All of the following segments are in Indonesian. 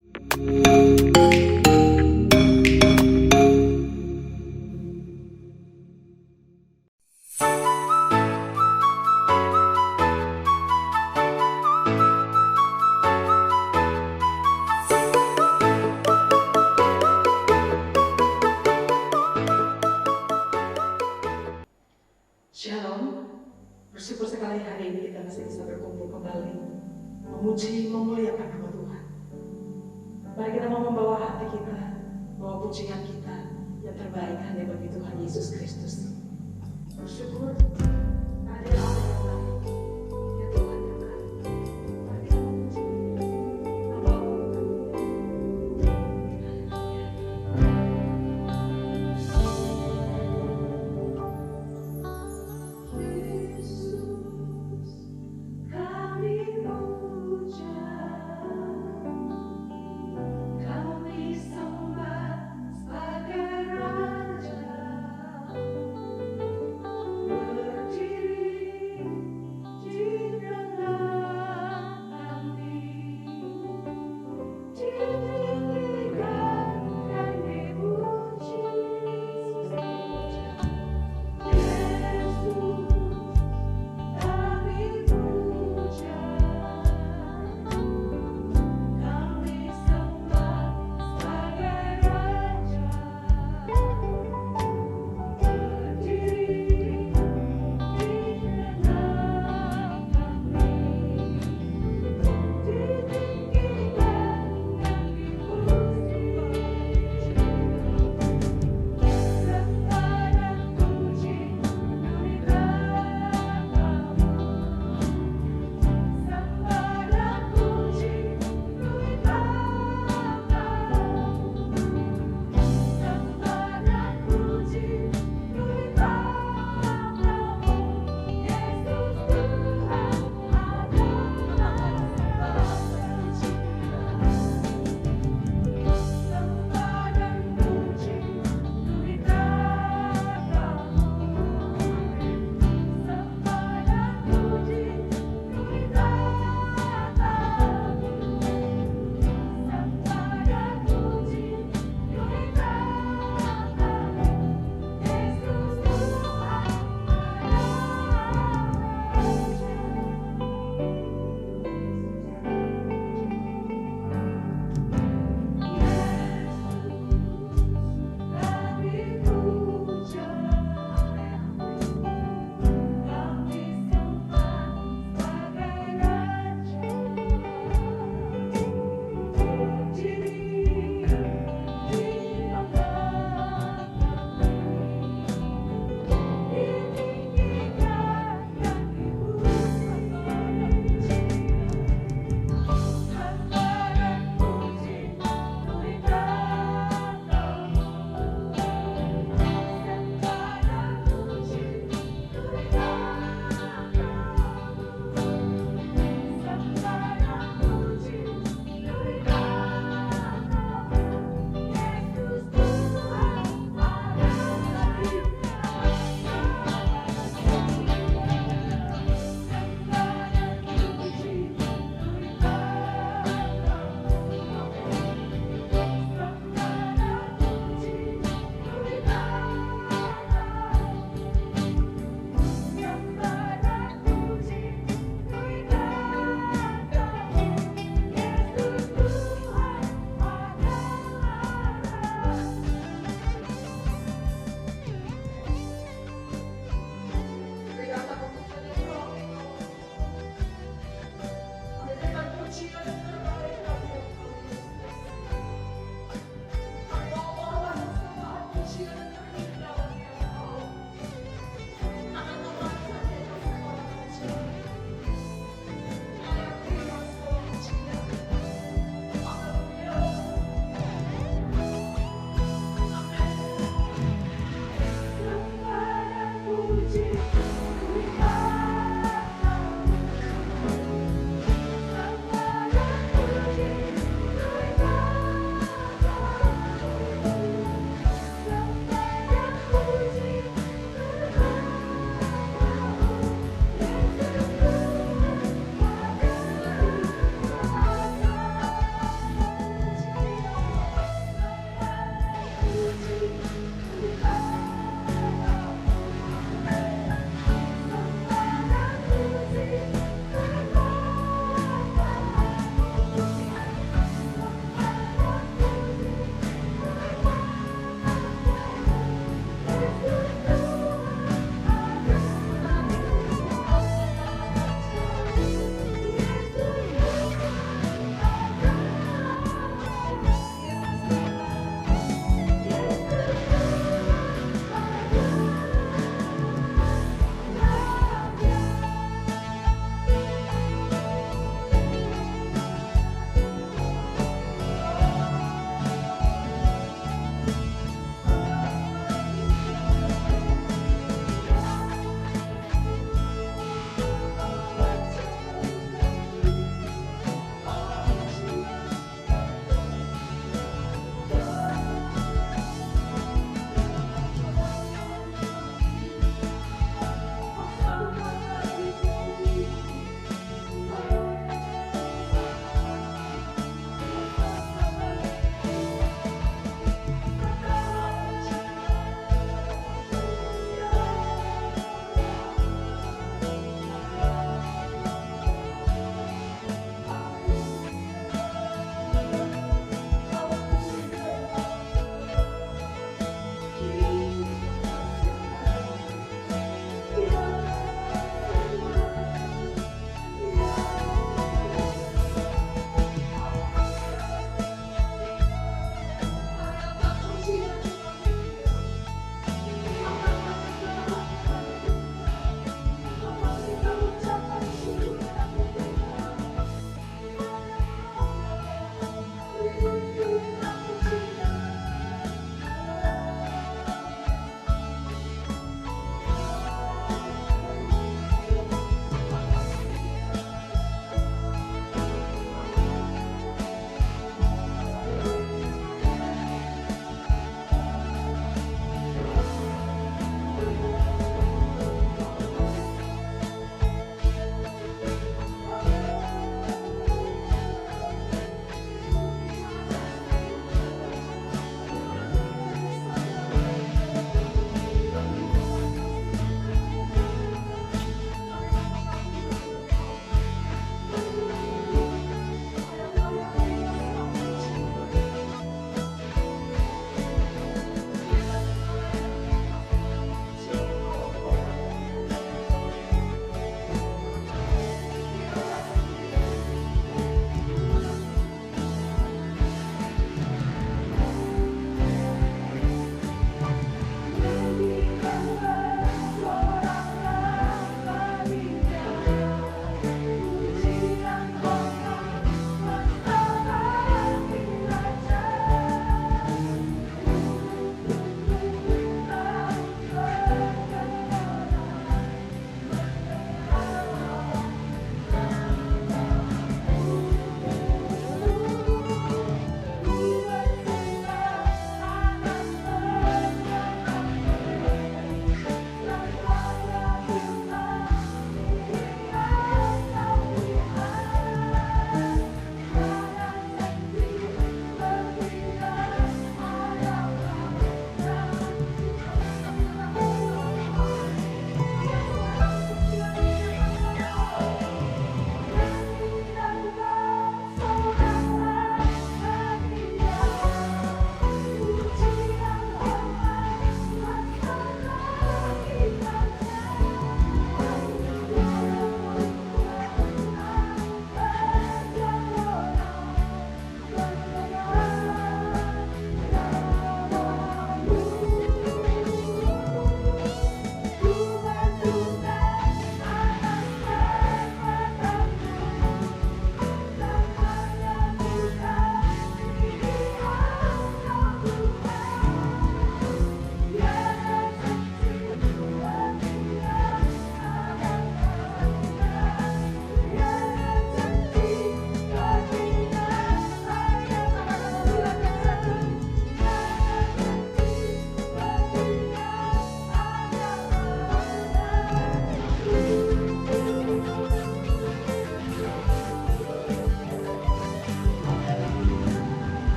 Shalom, bersyukur sekali hari ini kita masih bisa berkumpul kembali, memuji, memuliakan nama Tuhan. Mari kita mau membawa hati kita, bawa pujian kita yang terbaik hanya bagi Tuhan Yesus Kristus. Bersyukur ada Allah yang baik, ya Tuhan yang baik. Mari kita memuji nama Allah.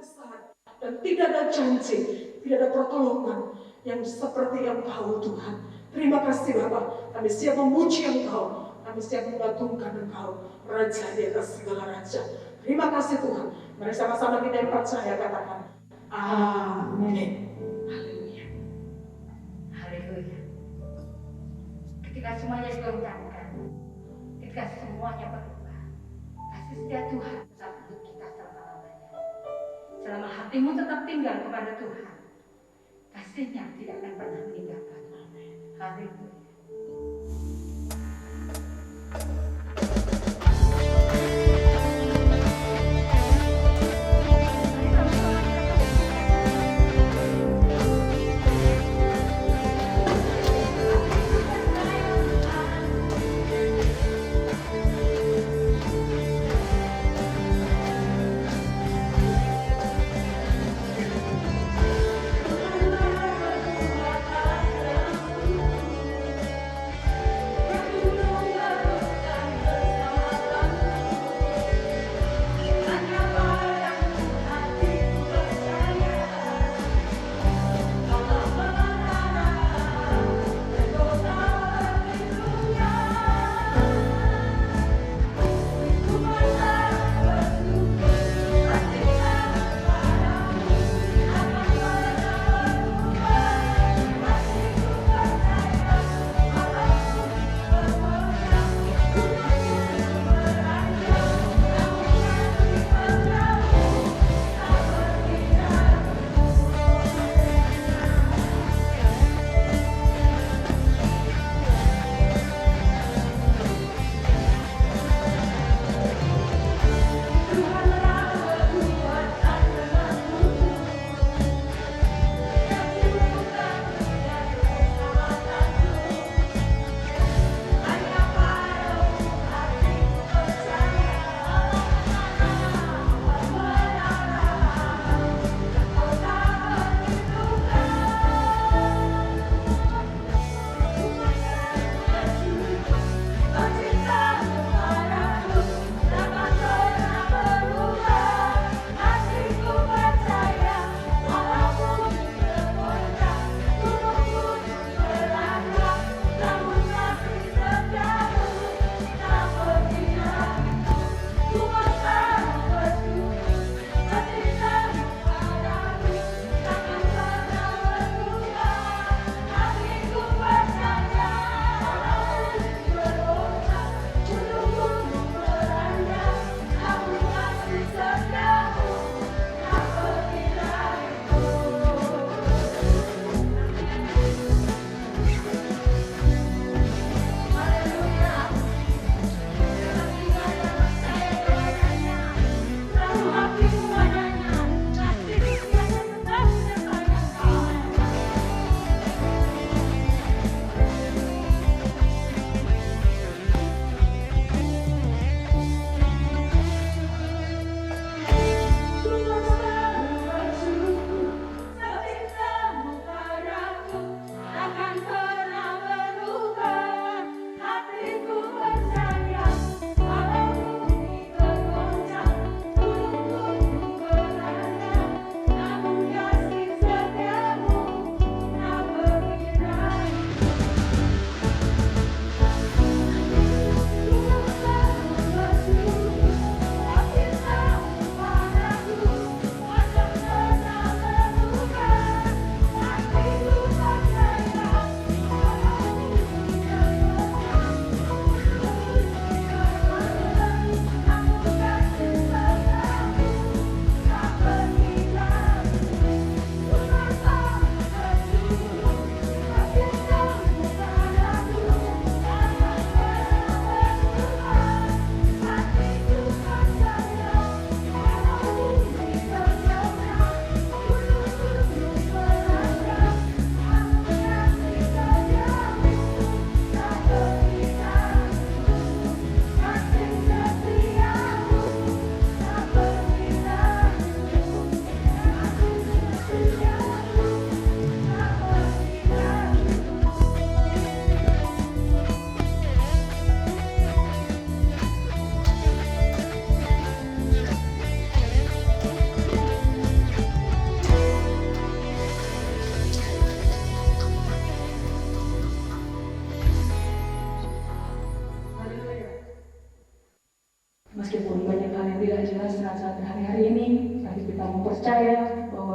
besar dan tidak ada janji, tidak ada pertolongan yang seperti Engkau Tuhan. Terima kasih Bapa, kami siap memuji Engkau, kami siap mengagungkan Engkau, Raja di atas segala raja. Terima kasih Tuhan. Mari sama-sama kita yang percaya katakan amin. Haleluya. Haleluya. Ketika semuanya digoncangkan, ketika semuanya berubah, kasih setia Tuhan tetap untuk kita selama-lamanya. Selama hatimu tetap tinggal kepada Tuhan, kasih-Nya tidak akan pernah meninggalkan. Haleluya.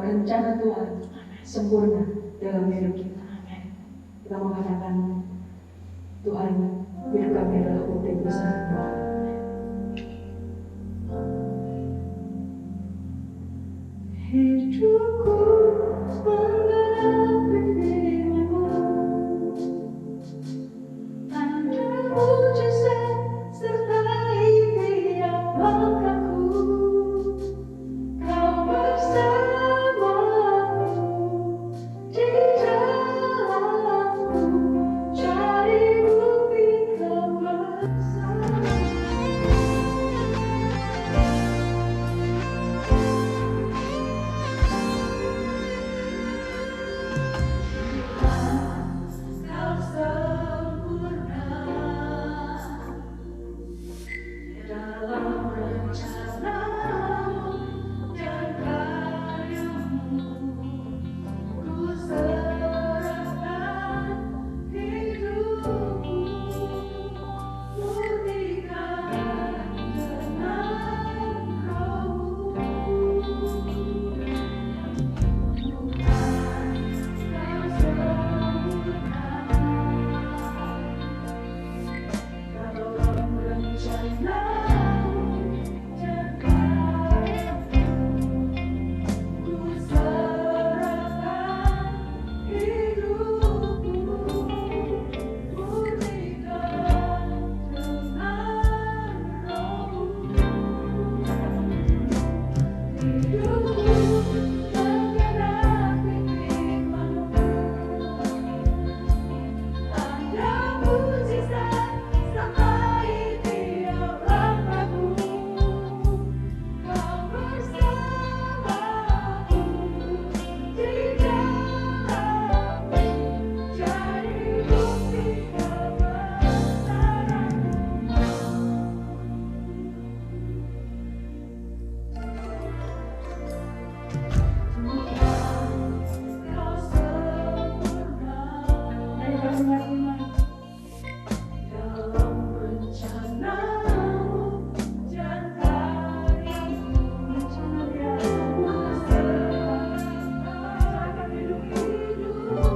rencana Tuhan sempurna dalam hidup kita. Kita mengatakan Tuhan, hidup kami adalah bukti besar. Hidupku menggenapi firman-Mu, tanda mujizat sertai tiap langkahku. Kau bersamaku di dalamku, cari bukti Kau bersama. Kau sempurna dalam rencana-Mu dan karya-Mu. Ku serahkan hidupku, murnikan dengan Roh-Mu. Tuhan, Kau sempurna dalam rencana-Mu dan karya-Mu. Ku serahkan hidupku, murnikan dengan Roh-Mu. Hidupku menggenapi firman-Mu, tanda mujizat sertai tiap langkahku. Kau bersamaku di dalamku, jadi bukti kebesaran-Mu. Kau sempurna dalam rencana-Mu dan karya-Mu. Ku serahkan hidup-hidupku,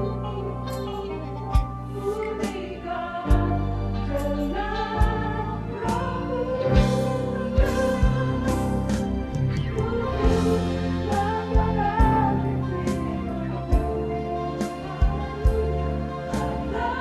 murnikan dengan Roh-Mu. Menggenapi firman-Mu, tanda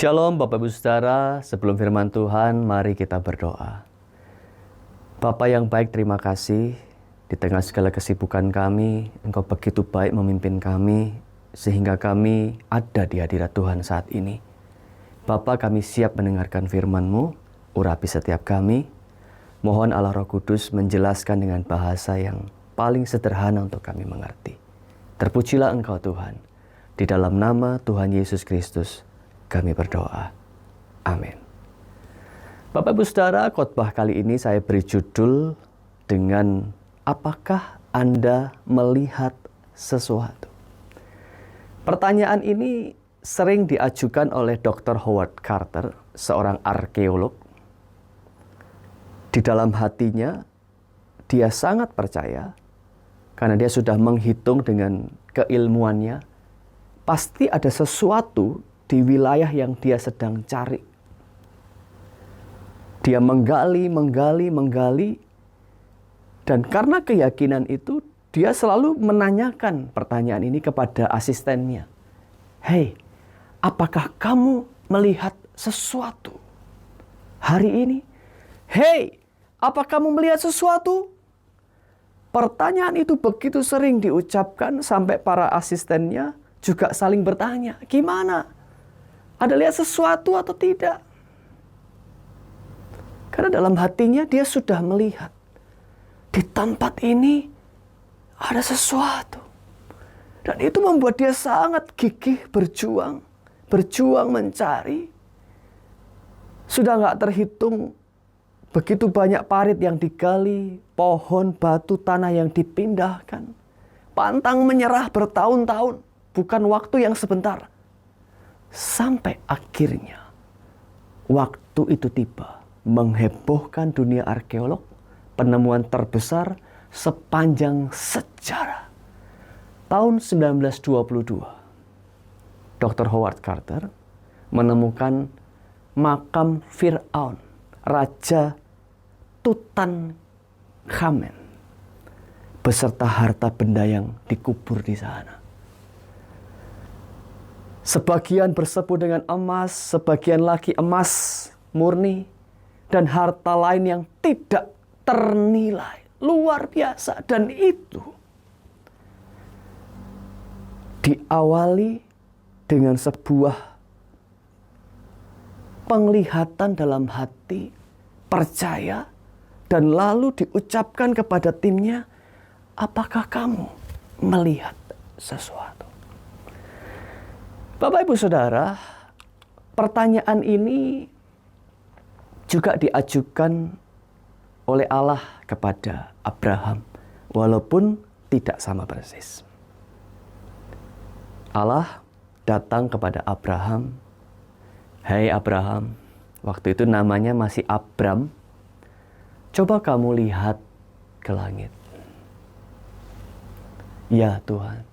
Shalom Bapak Ibu Saudara, sebelum firman Tuhan mari kita berdoa. Bapa yang baik, terima kasih di tengah segala kesibukan kami, Engkau begitu baik memimpin kami sehingga kami ada di hadirat Tuhan saat ini. Bapa, kami siap mendengarkan firman-Mu, urapi setiap kami. Mohon Allah Roh Kudus menjelaskan dengan bahasa yang paling sederhana untuk kami mengerti. Terpujilah Engkau Tuhan. Di dalam nama Tuhan Yesus Kristus kami berdoa. Amin. Bapak Ibu Saudara, khotbah kali ini saya beri judul dengan apakah Anda melihat sesuatu? Pertanyaan ini sering diajukan oleh Dr. Howard Carter, seorang arkeolog. Di dalam hatinya, dia sangat percaya karena dia sudah menghitung dengan keilmuannya, pasti ada sesuatu di wilayah yang dia sedang cari. Dia menggali, dan karena keyakinan itu, dia selalu menanyakan pertanyaan ini kepada asistennya. Hei, apakah kamu melihat sesuatu hari ini? Hei, apa kamu melihat sesuatu? Pertanyaan itu begitu sering diucapkan sampai para asistennya juga saling bertanya, gimana? Ada lihat sesuatu atau tidak? Karena dalam hatinya dia sudah melihat. Di tempat ini ada sesuatu. Dan itu membuat dia sangat gigih berjuang. Berjuang mencari. Sudah nggak terhitung begitu banyak parit yang digali. Pohon, batu, tanah yang dipindahkan. Pantang menyerah bertahun-tahun. Bukan waktu yang sebentar. Sampai akhirnya waktu itu tiba. Menghebohkan dunia arkeolog, penemuan terbesar sepanjang sejarah. Tahun 1922, Dr. Howard Carter menemukan makam Fir'aun, Raja Tutankhamen, beserta harta benda yang dikubur di sana. Sebagian bersepuluh dengan emas, sebagian lagi emas murni, dan harta lain yang tidak ternilai. Luar biasa. Dan itu diawali dengan sebuah penglihatan dalam hati, percaya, dan lalu diucapkan kepada timnya, apakah kamu melihat sesuatu? Bapak Ibu Saudara, pertanyaan ini juga diajukan oleh Allah kepada Abraham, walaupun tidak sama persis. Allah datang kepada Abraham, "Hai Abraham," waktu itu namanya masih Abram, "coba kamu lihat ke langit." "Ya Tuhan."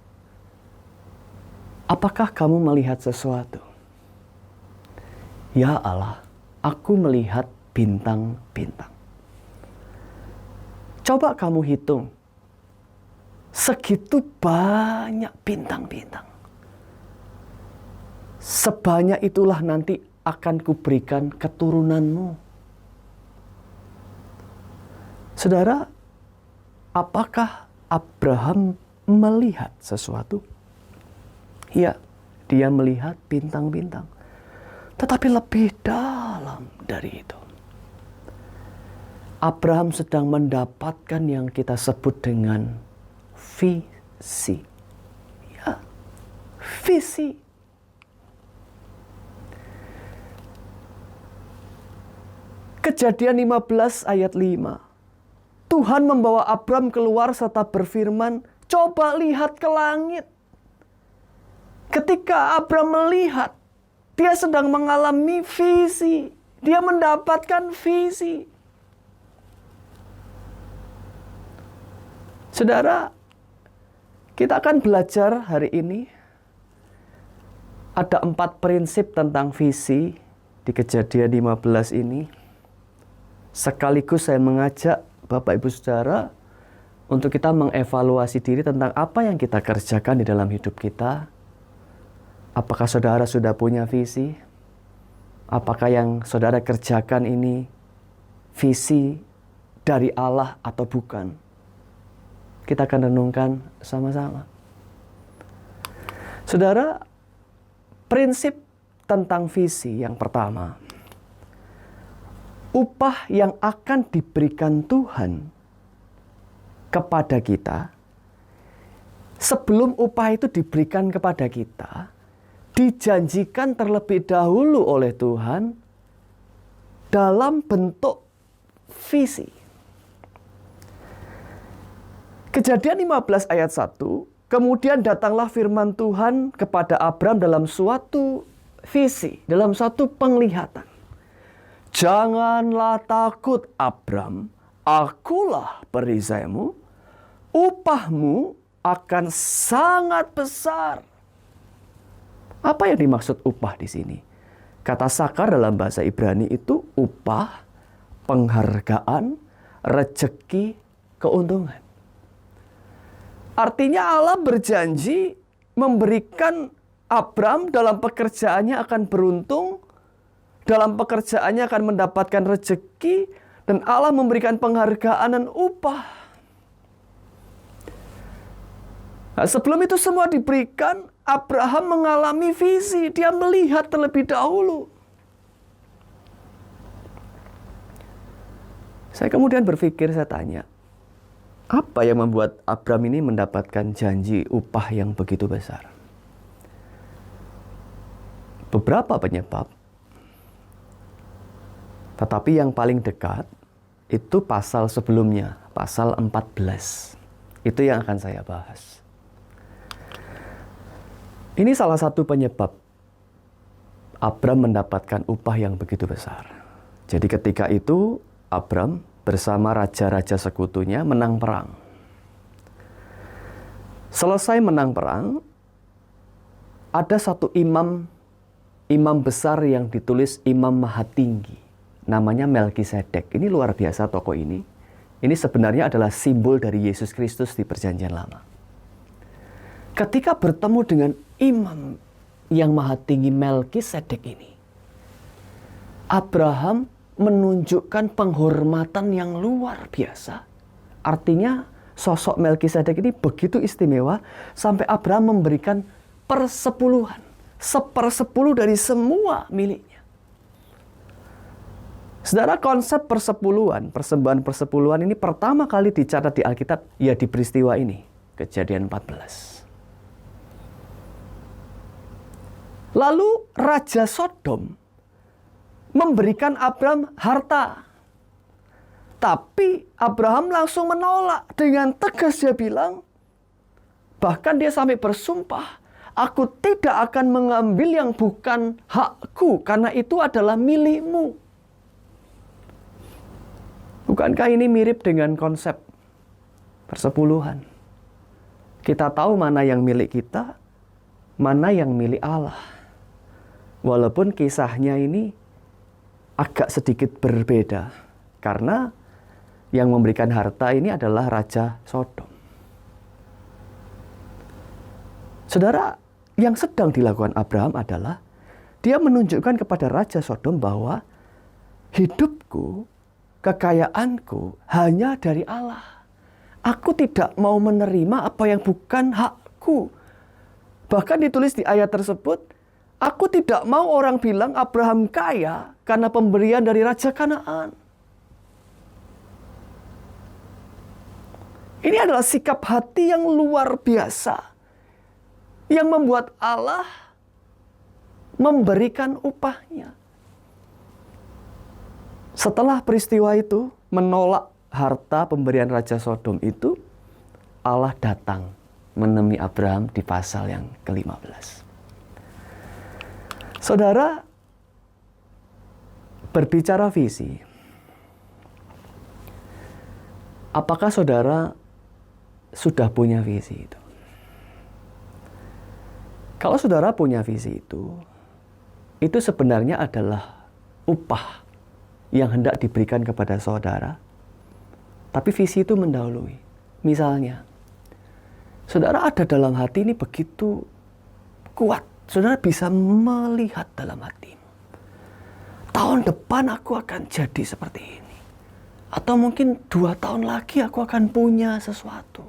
"Apakah kamu melihat sesuatu?" "Ya Allah, aku melihat bintang-bintang." "Coba kamu hitung. Segitu banyak bintang-bintang. Sebanyak itulah nanti akan kuberikan keturunanmu." Saudara, apakah Abraham melihat sesuatu? Ya, dia melihat bintang-bintang. Tetapi lebih dalam dari itu. Abraham sedang mendapatkan yang kita sebut dengan visi. Ya, visi. Kejadian 15 ayat 5. Tuhan membawa Abram keluar serta berfirman, "Coba lihat ke langit." Ketika Abram melihat, dia sedang mengalami visi. Dia mendapatkan visi. Saudara, kita akan belajar hari ini. Ada 4 prinsip tentang visi di Kejadian 15 ini. Sekaligus saya mengajak Bapak Ibu Saudara untuk kita mengevaluasi diri tentang apa yang kita kerjakan di dalam hidup kita. Apakah saudara sudah punya visi? Apakah yang saudara kerjakan ini visi dari Allah atau bukan? Kita akan renungkan sama-sama. Saudara, prinsip tentang visi yang pertama, upah yang akan diberikan Tuhan kepada kita, sebelum upah itu diberikan kepada kita, dijanjikan terlebih dahulu oleh Tuhan dalam bentuk visi. Kejadian 15 ayat 1, kemudian datanglah firman Tuhan kepada Abram dalam suatu visi, dalam suatu penglihatan. Janganlah takut Abram, akulah perisaimu, upahmu akan sangat besar. Apa yang dimaksud upah di sini? Kata sakar dalam bahasa Ibrani itu upah, penghargaan, rejeki, keuntungan. Artinya Allah berjanji memberikan Abram dalam pekerjaannya akan beruntung, dalam pekerjaannya akan mendapatkan rejeki, dan Allah memberikan penghargaan dan upah. Nah, sebelum itu semua diberikan, Abraham mengalami visi. Dia melihat terlebih dahulu. Saya kemudian berpikir, saya tanya, apa yang membuat Abram ini mendapatkan janji upah yang begitu besar? Beberapa penyebab. Tetapi yang paling dekat itu pasal sebelumnya, pasal 14. Itu yang akan saya bahas. Ini salah satu penyebab Abram mendapatkan upah yang begitu besar. Jadi ketika itu Abram bersama raja-raja sekutunya menang perang. Selesai menang perang, ada satu imam besar yang ditulis Imam Maha Tinggi. Namanya Melkisedek. Ini luar biasa tokoh ini. Ini sebenarnya adalah simbol dari Yesus Kristus di Perjanjian Lama. Ketika bertemu dengan imam yang maha tinggi Melkisedek ini, Abraham menunjukkan penghormatan yang luar biasa. Artinya sosok Melkisedek ini begitu istimewa sampai Abraham memberikan persepuluhan, 1/10 dari semua miliknya. Saudara, konsep persepuluhan, persembahan persepuluhan ini pertama kali dicatat di Alkitab ya di peristiwa ini, Kejadian 14. Lalu Raja Sodom memberikan Abram harta. Tapi Abraham langsung menolak. Dengan tegas dia bilang, bahkan dia sampai bersumpah, aku tidak akan mengambil yang bukan hakku, karena itu adalah milikmu. Bukankah ini mirip dengan konsep persepuluhan? Kita tahu mana yang milik kita, mana yang milik Allah. Walaupun kisahnya ini agak sedikit berbeda. Karena yang memberikan harta ini adalah Raja Sodom. Saudara, yang sedang dilakukan Abraham adalah dia menunjukkan kepada Raja Sodom bahwa hidupku, kekayaanku hanya dari Allah. Aku tidak mau menerima apa yang bukan hakku. Bahkan ditulis di ayat tersebut, aku tidak mau orang bilang Abraham kaya karena pemberian dari Raja Kanaan. Ini adalah sikap hati yang luar biasa, yang membuat Allah memberikan upahnya. Setelah peristiwa itu, menolak harta pemberian Raja Sodom itu, Allah datang menemui Abraham di pasal yang ke-15. Saudara, berbicara visi. Apakah saudara sudah punya visi itu? Kalau saudara punya visi itu sebenarnya adalah upah yang hendak diberikan kepada saudara. Tapi visi itu mendahului. Misalnya, saudara ada dalam hati ini begitu kuat. Saudara bisa melihat dalam hatimu. tahun depan aku akan jadi seperti ini. Atau mungkin 2 tahun lagi aku akan punya sesuatu.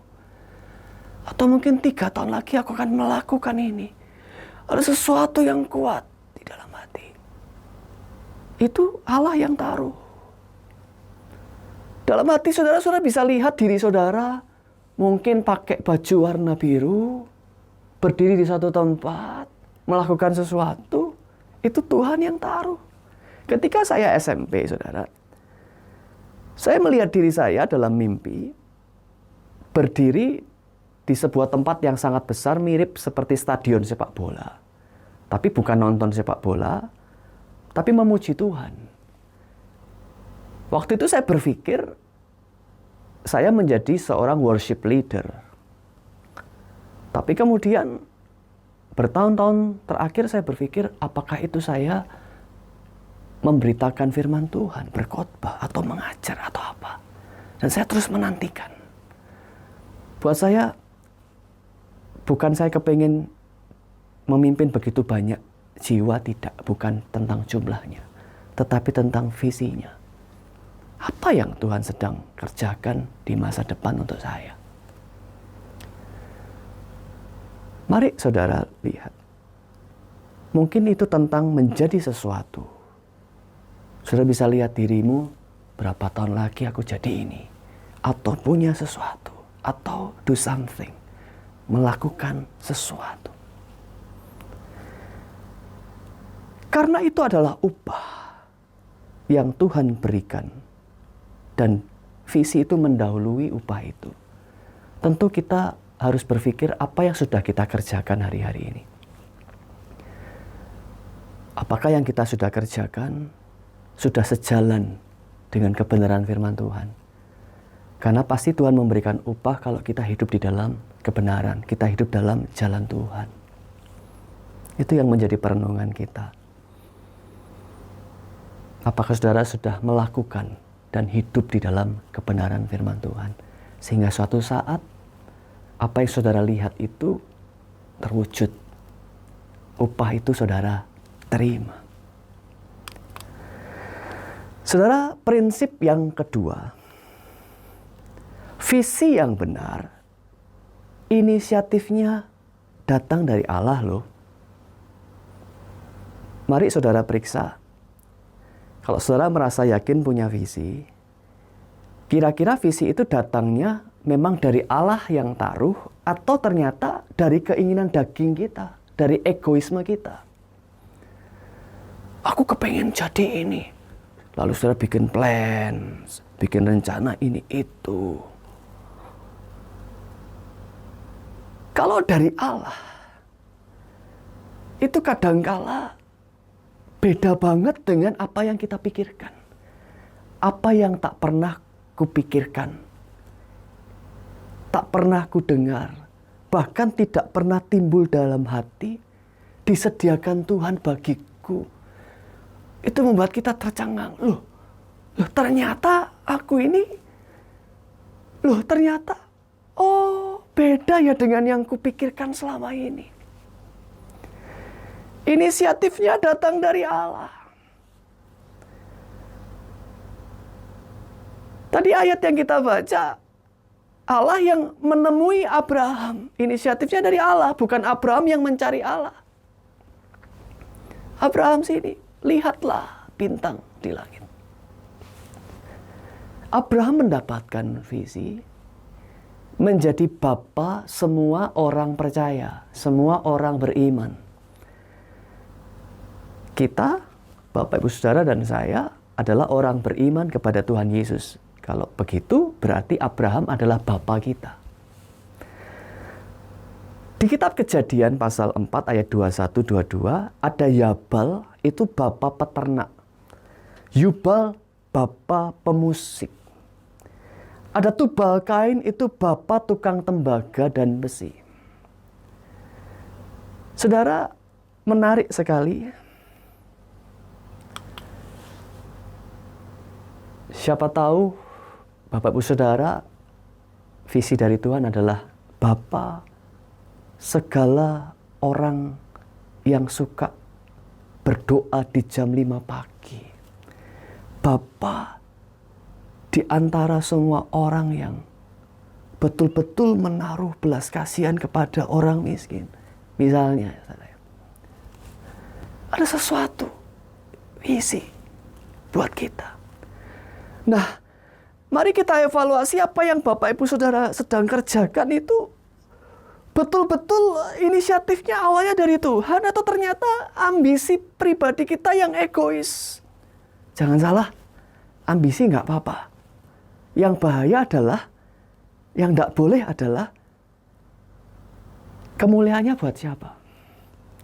Atau mungkin 3 tahun lagi aku akan melakukan ini. Ada sesuatu yang kuat di dalam hati. Itu Allah yang taruh. Dalam hati saudara bisa lihat diri saudara mungkin pakai baju warna biru, berdiri di satu tempat, melakukan sesuatu. Itu Tuhan yang taruh. Ketika saya SMP, saudara, saya melihat diri saya dalam mimpi, berdiri di sebuah tempat yang sangat besar, mirip seperti stadion sepak bola. Tapi bukan nonton sepak bola, tapi memuji Tuhan. Waktu itu saya berpikir, saya menjadi seorang worship leader. Tapi kemudian, bertahun-tahun terakhir saya berpikir, apakah itu saya memberitakan firman Tuhan, berkhotbah, atau mengajar, atau apa. Dan saya terus menantikan. Buat saya, bukan saya kepingin memimpin begitu banyak jiwa, tidak. Bukan tentang jumlahnya, tetapi tentang visinya. Apa yang Tuhan sedang kerjakan di masa depan untuk saya? Mari saudara lihat. Mungkin itu tentang menjadi sesuatu. Saudara bisa lihat dirimu, berapa tahun lagi aku jadi ini. Atau punya sesuatu. Atau do something. Melakukan sesuatu. Karena itu adalah upah yang Tuhan berikan. Dan visi itu mendahului upah itu. Tentu kita harus berpikir apa yang sudah kita kerjakan hari-hari ini. Apakah yang kita sudah kerjakan sudah sejalan dengan kebenaran firman Tuhan? Karena pasti Tuhan memberikan upah kalau kita hidup di dalam kebenaran. Kita hidup dalam jalan Tuhan. Itu yang menjadi perenungan kita. Apakah saudara sudah melakukan dan hidup di dalam kebenaran firman Tuhan? Sehingga suatu saat, apa yang saudara lihat itu terwujud. Upah itu saudara terima. Saudara, prinsip yang kedua. Visi yang benar, inisiatifnya datang dari Allah loh. Mari saudara periksa. Kalau saudara merasa yakin punya visi, kira-kira visi itu datangnya memang dari Allah yang taruh, atau ternyata dari keinginan daging kita, dari egoisme kita. Aku kepengen jadi ini. Lalu saudara bikin plan, bikin rencana ini itu. Kalau dari Allah, itu kadangkala beda banget dengan apa yang kita pikirkan. Apa yang tak pernah kupikirkan. Tak pernah kudengar. Bahkan tidak pernah timbul dalam hati. Disediakan Tuhan bagiku. Itu membuat kita tercengang. Loh ternyata aku ini. Loh ternyata. Oh beda ya dengan yang kupikirkan selama ini. Inisiatifnya datang dari Allah. Tadi ayat yang kita baca, Allah yang menemui Abraham. Inisiatifnya dari Allah, bukan Abraham yang mencari Allah. Abraham sini, lihatlah bintang di langit. Abraham mendapatkan visi, menjadi bapa semua orang percaya, semua orang beriman. Kita, Bapak Ibu Saudara dan saya, adalah orang beriman kepada Tuhan Yesus. Kalau begitu, berarti Abraham adalah bapa kita. Di kitab Kejadian pasal 4 ayat 21-22, ada Yabal, itu bapa peternak. Yubal, bapa pemusik. Ada Tubal Kain, itu bapa tukang tembaga dan besi. Saudara, menarik sekali. Siapa tahu, Bapak Ibu Saudara, visi dari Tuhan adalah Bapa segala orang yang suka berdoa di jam 5 pagi. Bapa di antara semua orang yang betul-betul menaruh belas kasihan kepada orang miskin. Misalnya, ada sesuatu visi buat kita. Nah, mari kita evaluasi apa yang Bapak Ibu Saudara sedang kerjakan itu betul-betul inisiatifnya awalnya dari Tuhan atau ternyata ambisi pribadi kita yang egois. Jangan salah, ambisi nggak apa-apa. Yang bahaya adalah, yang nggak boleh adalah kemuliaannya buat siapa.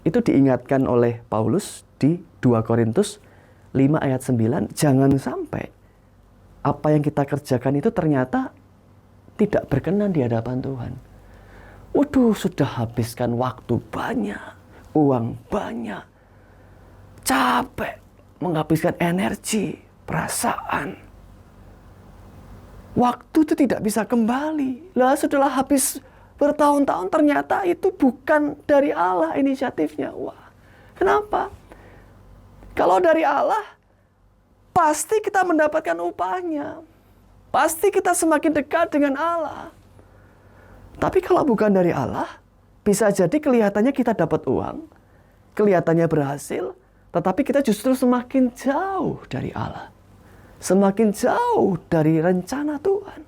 Itu diingatkan oleh Paulus di 2 Korintus 5 ayat 9. Jangan sampai apa yang kita kerjakan itu ternyata tidak berkenan di hadapan Tuhan. Waduh, sudah habiskan waktu banyak, uang banyak, capek, menghabiskan energi, perasaan. Waktu itu tidak bisa kembali. Lah setelah habis bertahun-tahun ternyata itu bukan dari Allah inisiatifnya. Wah, kenapa? Kalau dari Allah, pasti kita mendapatkan upahnya. Pasti kita semakin dekat dengan Allah. Tapi kalau bukan dari Allah, bisa jadi kelihatannya kita dapat uang, kelihatannya berhasil, tetapi kita justru semakin jauh dari Allah. Semakin jauh dari rencana Tuhan.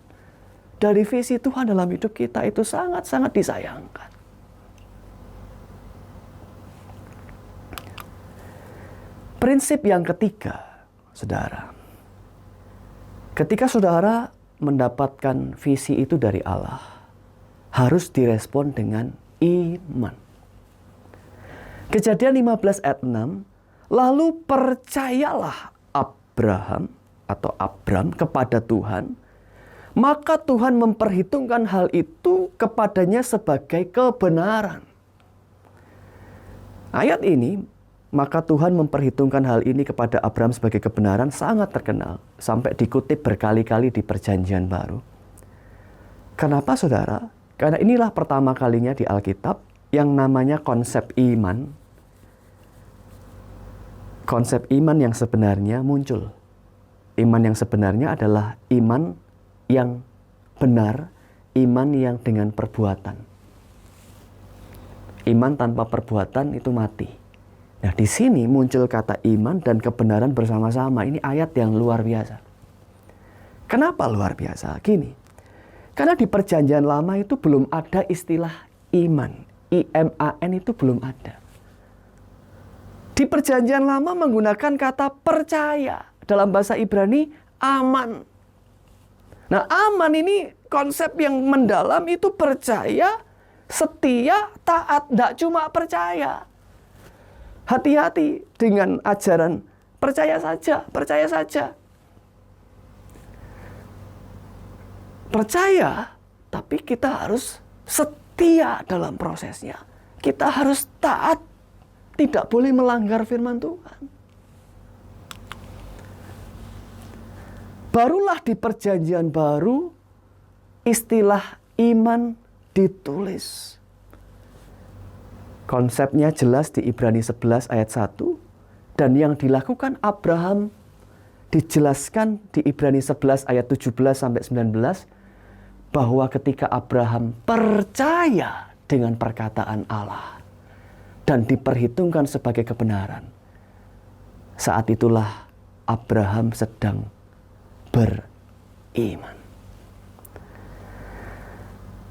Dari visi Tuhan dalam hidup kita itu sangat-sangat disayangkan. Prinsip yang ketiga, saudara. Ketika saudara mendapatkan visi itu dari Allah, harus direspon dengan iman. Kejadian 15 ayat 6, lalu percayalah Abram kepada Tuhan, maka Tuhan memperhitungkan hal itu kepadanya sebagai kebenaran. Ayat ini, maka Tuhan memperhitungkan hal ini kepada Abram sebagai kebenaran, sangat terkenal. Sampai dikutip berkali-kali di Perjanjian Baru. Kenapa saudara? Karena inilah pertama kalinya di Alkitab yang namanya konsep iman. Konsep iman yang sebenarnya muncul. Iman yang sebenarnya adalah iman yang benar, iman yang dengan perbuatan. Iman tanpa perbuatan itu mati. Nah, di sini muncul kata iman dan kebenaran bersama-sama. Ini ayat yang luar biasa. Kenapa luar biasa? Gini. Karena di Perjanjian Lama itu belum ada istilah iman. I-M-A-N itu belum ada. Di Perjanjian Lama menggunakan kata percaya. Dalam bahasa Ibrani, aman. Nah, aman ini konsep yang mendalam itu percaya, setia, taat. Tidak cuma percaya. Hati-hati dengan ajaran percaya saja, percaya saja. Percaya, tapi kita harus setia dalam prosesnya. Kita harus taat, tidak boleh melanggar firman Tuhan. Barulah di Perjanjian Baru, istilah iman ditulis. Konsepnya jelas di Ibrani 11 ayat 1. Dan yang dilakukan Abraham dijelaskan di Ibrani 11 ayat 17 sampai 19. Bahwa ketika Abraham percaya dengan perkataan Allah dan diperhitungkan sebagai kebenaran, saat itulah Abraham sedang beriman.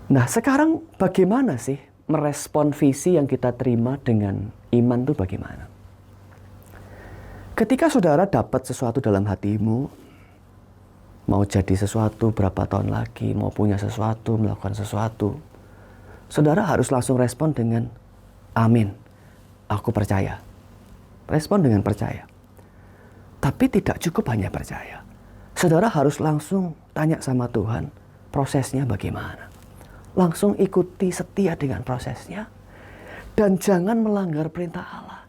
Nah, sekarang bagaimana sih merespon visi yang kita terima dengan iman itu bagaimana? Ketika saudara dapat sesuatu dalam hatimu, mau jadi sesuatu berapa tahun lagi, mau punya sesuatu, melakukan sesuatu, saudara harus langsung respon dengan amin. Aku percaya. Respon dengan percaya. Tapi tidak cukup hanya percaya. Saudara harus langsung tanya sama Tuhan, prosesnya bagaimana. Langsung ikuti setia dengan prosesnya. Dan jangan melanggar perintah Allah.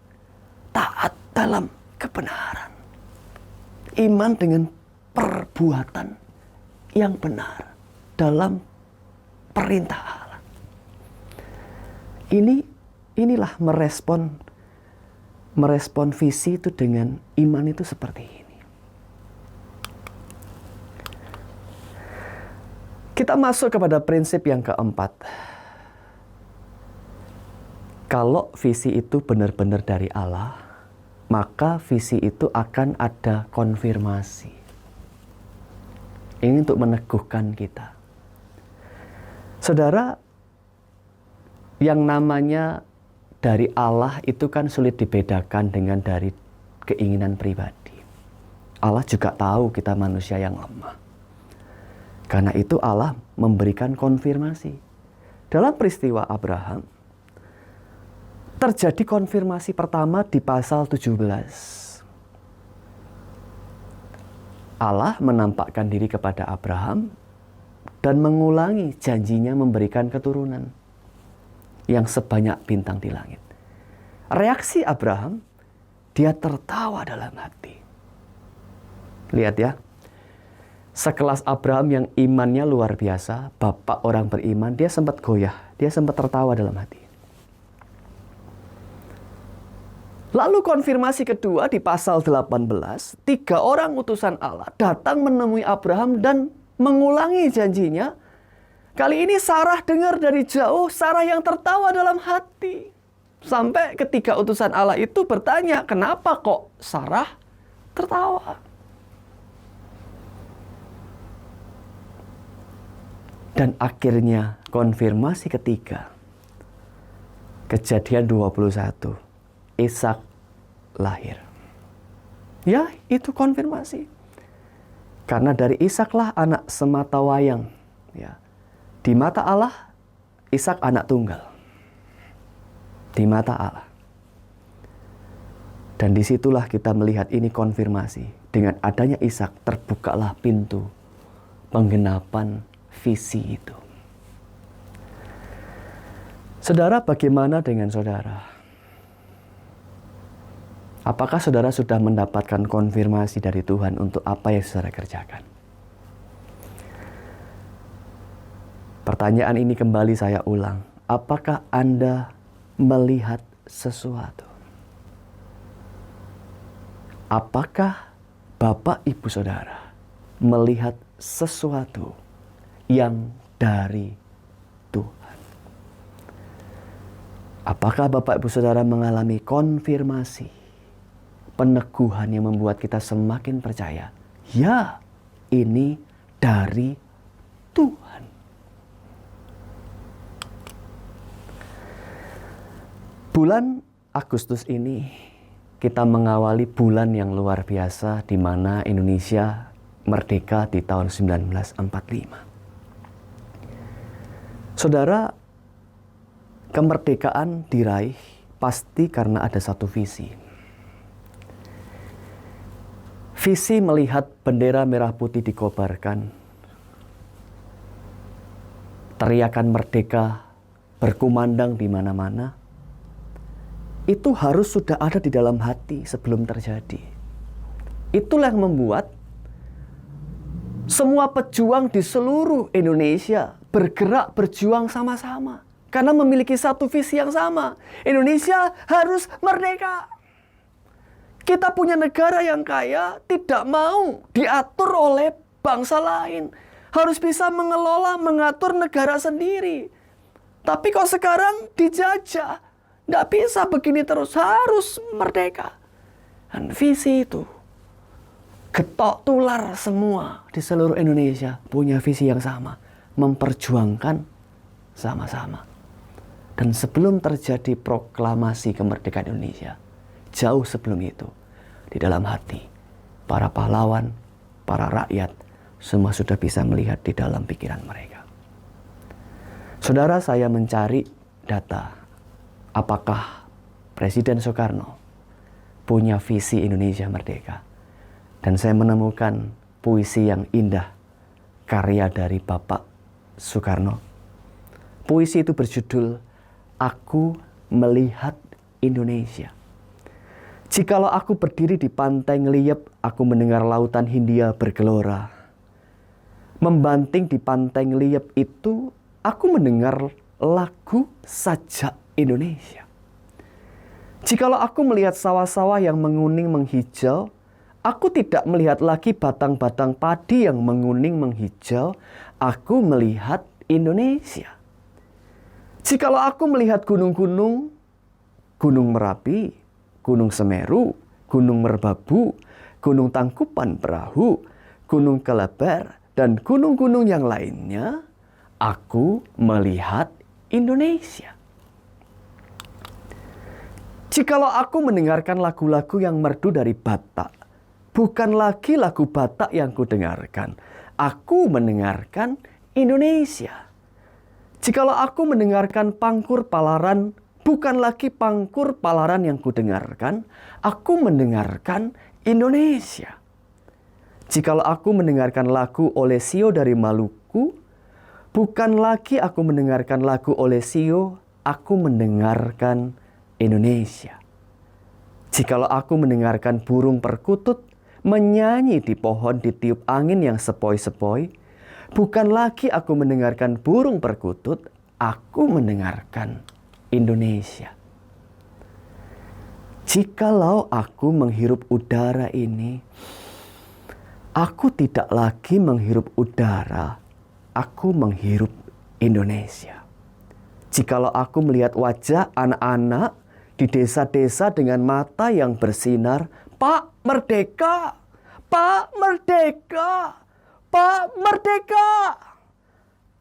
Taat dalam kebenaran. Iman dengan perbuatan yang benar dalam perintah Allah. Inilah merespon visi itu dengan iman itu seperti ini. Kita masuk kepada prinsip yang keempat. Kalau visi itu benar-benar dari Allah, maka visi itu akan ada konfirmasi. Ini untuk meneguhkan kita. Saudara, yang namanya dari Allah itu kan sulit dibedakan dengan dari keinginan pribadi. Allah juga tahu kita manusia yang lemah. Karena itu Allah memberikan konfirmasi. Dalam peristiwa Abraham, terjadi konfirmasi pertama di pasal 17. Allah menampakkan diri kepada Abraham dan mengulangi janjinya memberikan keturunan yang sebanyak bintang di langit. Reaksi Abraham, dia tertawa dalam hati. Lihat ya, sekelas Abraham yang imannya luar biasa, bapak orang beriman, dia sempat goyah, dia sempat tertawa dalam hati. Lalu konfirmasi kedua di pasal 18, 3 orang utusan Allah datang menemui Abraham dan mengulangi janjinya. Kali ini Sarah dengar dari jauh, Sarah yang tertawa dalam hati. Sampai ketika utusan Allah itu bertanya, kenapa kok Sarah tertawa? Dan akhirnya konfirmasi ketiga, Kejadian 21, Ishak lahir. Ya, itu konfirmasi. Karena dari Ishaklah anak sematawayang. Ya. Di mata Allah, Ishak anak tunggal. Di mata Allah. Dan disitulah kita melihat ini konfirmasi. Dengan adanya Ishak, terbukalah pintu penggenapan visi itu. Saudara, bagaimana dengan saudara? Apakah saudara sudah mendapatkan konfirmasi dari Tuhan untuk apa yang saudara kerjakan? Pertanyaan ini kembali saya ulang. Apakah Anda melihat sesuatu? Apakah Bapak Ibu Saudara melihat sesuatu yang dari Tuhan? Apakah Bapak Ibu Saudara mengalami konfirmasi, peneguhan yang membuat kita semakin percaya, ya, ini dari Tuhan. Bulan Agustus ini kita mengawali bulan yang luar biasa di mana Indonesia merdeka di tahun 1945. Saudara, kemerdekaan diraih pasti karena ada satu visi. Visi melihat bendera merah putih dikobarkan, teriakan merdeka berkumandang di mana-mana, itu harus sudah ada di dalam hati sebelum terjadi. Itulah yang membuat semua pejuang di seluruh Indonesia bergerak berjuang sama-sama. Karena memiliki satu visi yang sama. Indonesia harus merdeka. Kita punya negara yang kaya, tidak mau diatur oleh bangsa lain. Harus bisa mengelola, mengatur negara sendiri. Tapi kok sekarang dijajah. Nggak bisa begini terus, harus merdeka. Dan visi itu, getok tular semua di seluruh Indonesia punya visi yang sama. Memperjuangkan sama-sama. Dan sebelum terjadi proklamasi kemerdekaan Indonesia, jauh sebelum itu, di dalam hati, para pahlawan, para rakyat, semua sudah bisa melihat di dalam pikiran mereka. Saudara, saya mencari data. Apakah Presiden Soekarno punya visi Indonesia merdeka? Dan saya menemukan puisi yang indah, karya dari Bapak Soekarno. Puisi itu berjudul, Aku Melihat Indonesia. Jikalau aku berdiri di pantai Ngeliep, aku mendengar lautan Hindia bergelora. Membanting di pantai Ngeliep itu, aku mendengar lagu sajak Indonesia. Jikalau aku melihat sawah-sawah yang menguning menghijau, Aku tidak melihat lagi batang-batang padi yang menguning menghijau. Aku melihat Indonesia. Jikalau aku melihat gunung-gunung, Gunung Merapi, Gunung Semeru, Gunung Merbabu, Gunung Tangkuban Perahu, Gunung Keleber, dan gunung-gunung yang lainnya, aku melihat Indonesia. Jikalau aku mendengarkan lagu-lagu yang merdu dari Batak, bukan lagi lagu Batak yang kudengarkan, aku mendengarkan Indonesia. Jikalau aku mendengarkan pangkur palaran, bukan lagi pangkur palaran yang kudengarkan, aku mendengarkan Indonesia. Jikalau aku mendengarkan lagu Olesio dari Maluku, bukan lagi aku mendengarkan lagu Olesio, aku mendengarkan Indonesia. Jikalau aku mendengarkan burung perkutut menyanyi di pohon ditiup angin yang sepoi-sepoi, bukan lagi aku mendengarkan burung perkutut, aku mendengarkan Indonesia. Jikalau aku menghirup udara ini, aku tidak lagi menghirup udara, aku menghirup Indonesia. Jikalau aku melihat wajah anak-anak di desa-desa dengan mata yang bersinar, Pak Merdeka, Pak Merdeka, Pak Merdeka.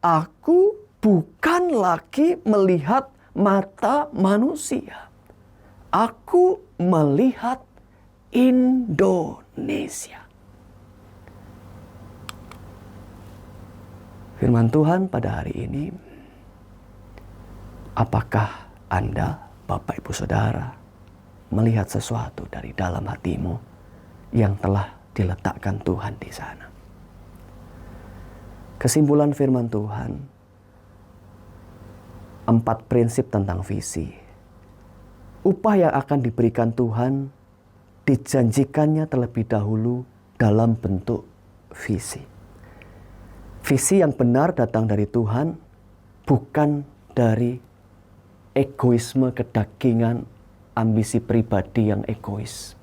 Aku bukan lagi melihat mata manusia. Aku melihat Indonesia. Firman Tuhan pada hari ini, apakah Anda, Bapak Ibu Saudara, melihat sesuatu dari dalam hatimu yang telah diletakkan Tuhan di sana? Kesimpulan firman Tuhan, 4 prinsip tentang visi. Upah yang akan diberikan Tuhan dijanjikannya terlebih dahulu dalam bentuk visi. Visi yang benar datang dari Tuhan, bukan dari egoisme, kedagingan, ambisi pribadi yang egois.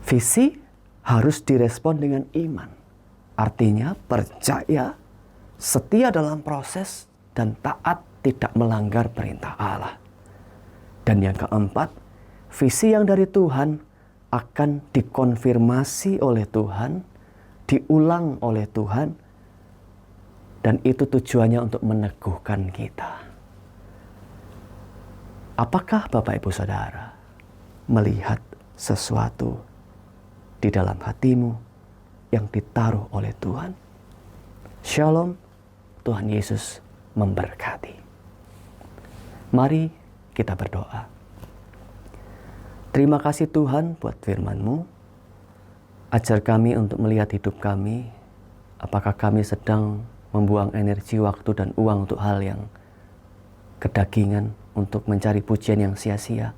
Visi harus direspon dengan iman. Artinya percaya, setia dalam proses, dan taat tidak melanggar perintah Allah. Dan yang keempat, visi yang dari Tuhan akan dikonfirmasi oleh Tuhan, diulang oleh Tuhan, dan itu tujuannya untuk meneguhkan kita. Apakah Bapak Ibu Saudara melihat sesuatu di dalam hatimu yang ditaruh oleh Tuhan? Shalom, Tuhan Yesus memberkati. Mari kita berdoa. Terima kasih Tuhan buat firman-Mu. Ajar kami untuk melihat hidup kami, apakah kami sedang membuang energi, waktu, dan uang untuk hal yang kedagingan, untuk mencari pujian yang sia-sia,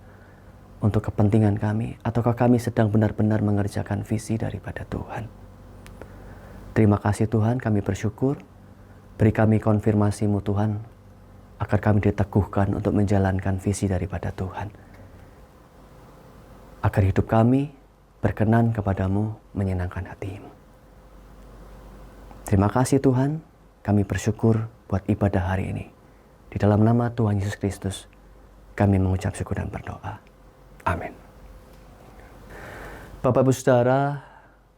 untuk kepentingan kami, ataukah kami sedang benar-benar mengerjakan visi daripada Tuhan. Terima kasih Tuhan, kami bersyukur. Beri kami konfirmasi-Mu Tuhan, agar kami diteguhkan untuk menjalankan visi daripada Tuhan. Agar hidup kami berkenan kepadamu, menyenangkan hati-Mu. Terima kasih Tuhan, kami bersyukur buat ibadah hari ini. Di dalam nama Tuhan Yesus Kristus, kami mengucap syukur dan berdoa. Amin. Bapak Ibu Saudara,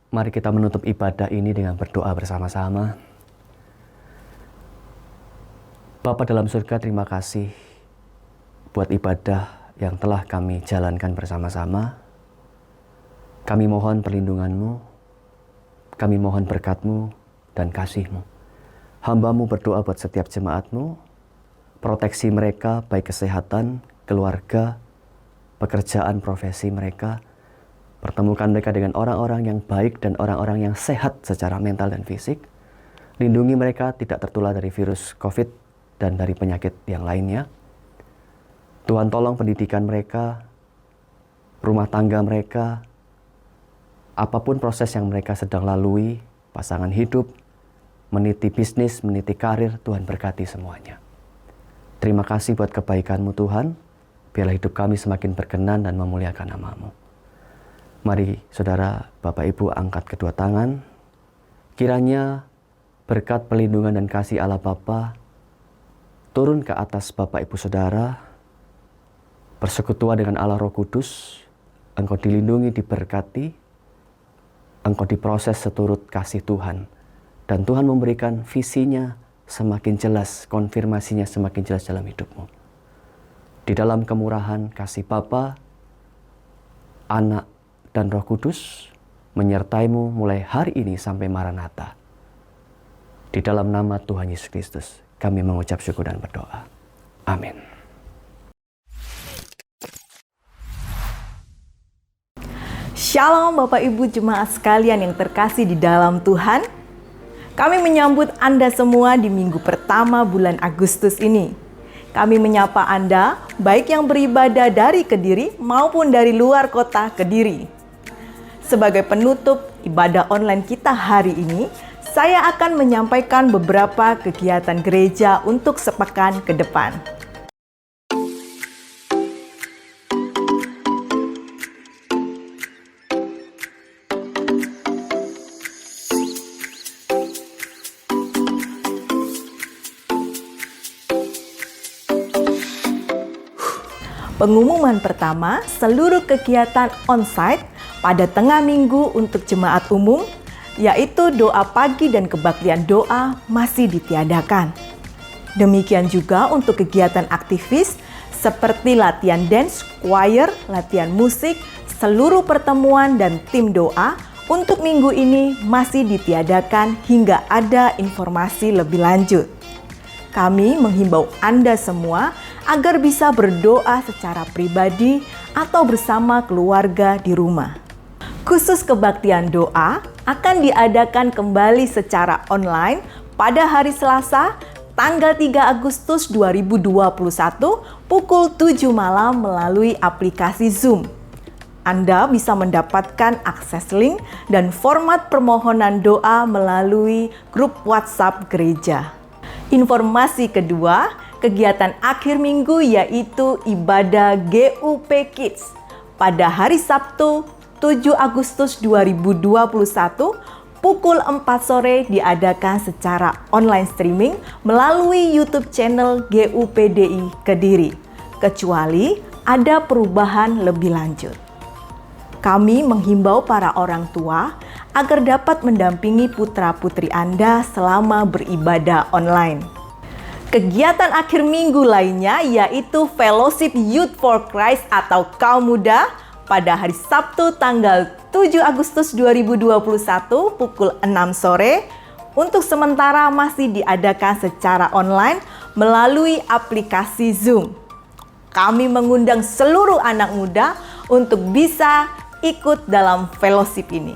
mari kita menutup ibadah ini dengan berdoa bersama-sama. Bapa dalam surga, terima kasih buat ibadah yang telah kami jalankan bersama-sama. Kami mohon perlindungan-Mu, kami mohon berkat-Mu dan kasih-Mu. Hamba-Mu berdoa buat setiap jemaat-Mu, proteksi mereka baik kesehatan, keluarga, pekerjaan, profesi mereka. Pertemukan mereka dengan orang-orang yang baik dan orang-orang yang sehat secara mental dan fisik. Lindungi mereka tidak tertular dari virus COVID dan dari penyakit yang lainnya. Tuhan tolong pendidikan mereka, rumah tangga mereka, apapun proses yang mereka sedang lalui, pasangan hidup, meniti bisnis, meniti karir, Tuhan berkati semuanya. Terima kasih buat kebaikan-Mu Tuhan. biarlah hidup kami semakin berkenan dan memuliakan nama-Mu. Mari saudara, Bapak Ibu angkat kedua tangan. Kiranya berkat pelindungan dan kasih Allah Bapa turun ke atas Bapak Ibu saudara, persekutuan dengan Allah Roh Kudus, engkau dilindungi, diberkati, engkau diproses seturut kasih Tuhan, dan Tuhan memberikan visinya semakin jelas, konfirmasinya semakin jelas dalam hidupmu. Di dalam kemurahan kasih Bapa, Anak, dan Roh Kudus menyertaimu mulai hari ini sampai Maranatha. Di dalam nama Tuhan Yesus Kristus, kami mengucap syukur dan berdoa. Amin. Shalom Bapak Ibu jemaat sekalian yang terkasih di dalam Tuhan. Kami menyambut Anda semua di minggu pertama bulan Agustus ini. Kami menyapa Anda, baik yang beribadah dari Kediri maupun dari luar kota Kediri. Sebagai penutup ibadah online kita hari ini, saya akan menyampaikan beberapa kegiatan gereja untuk sepekan ke depan. Pengumuman pertama, seluruh kegiatan onsite pada tengah minggu untuk jemaat umum, yaitu doa pagi dan kebaktian doa masih ditiadakan. Demikian juga untuk kegiatan aktivis seperti latihan dance, choir, latihan musik, seluruh pertemuan dan tim doa untuk minggu ini masih ditiadakan hingga ada informasi lebih lanjut. Kami menghimbau Anda semua agar bisa berdoa secara pribadi atau bersama keluarga di rumah. Khusus kebaktian doa akan diadakan kembali secara online pada hari Selasa, tanggal 3 Agustus 2021 pukul 7 malam melalui aplikasi Zoom. Anda bisa mendapatkan akses link dan format permohonan doa melalui grup WhatsApp gereja. Informasi kedua, kegiatan akhir minggu yaitu ibadah GUP Kids pada hari Sabtu 7 Agustus 2021 pukul 4 sore diadakan secara online streaming melalui YouTube channel GUPDI Kediri, kecuali ada perubahan lebih lanjut. Kami menghimbau para orang tua agar dapat mendampingi putra-putri Anda selama beribadah online. Kegiatan akhir minggu lainnya yaitu Fellowship Youth for Christ atau kaum muda pada hari Sabtu tanggal 7 Agustus 2021 pukul 6 sore untuk sementara masih diadakan secara online melalui aplikasi Zoom. Kami mengundang seluruh anak muda untuk bisa ikut dalam fellowship ini.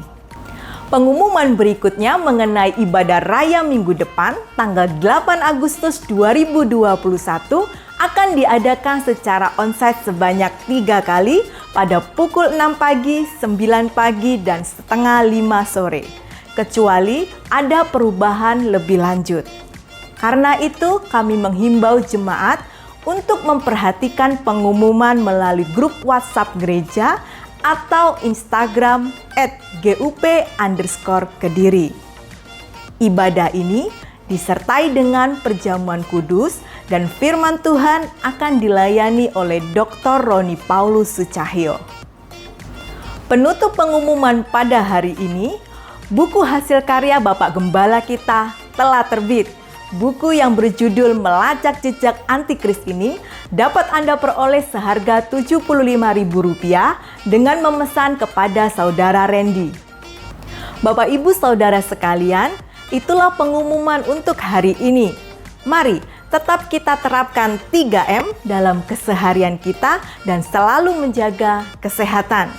Pengumuman berikutnya mengenai ibadah raya minggu depan tanggal 8 Agustus 2021 akan diadakan secara onsite sebanyak 3 kali pada pukul 6 pagi, 9 pagi, dan setengah 5 sore. Kecuali ada perubahan lebih lanjut. Karena itu kami menghimbau jemaat untuk memperhatikan pengumuman melalui grup WhatsApp gereja atau Instagram @gup_Kediri. Ibadah ini disertai dengan perjamuan kudus dan firman Tuhan akan dilayani oleh Dr. Roni Paulus Sucahyo. Penutup pengumuman pada hari ini, buku hasil karya Bapak Gembala kita telah terbit. Buku yang berjudul Melacak Jejak Antikris ini dapat Anda peroleh seharga Rp75.000 dengan memesan kepada Saudara Randy. Bapak Ibu Saudara sekalian, itulah pengumuman untuk hari ini. Mari tetap kita terapkan 3M dalam keseharian kita dan selalu menjaga kesehatan.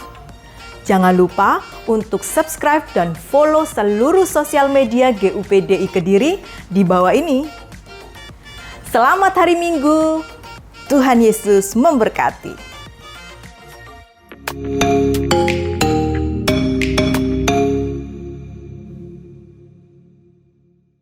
Jangan lupa untuk subscribe dan follow seluruh sosial media GUPDI Kediri di bawah ini. Selamat hari Minggu. Tuhan Yesus memberkati.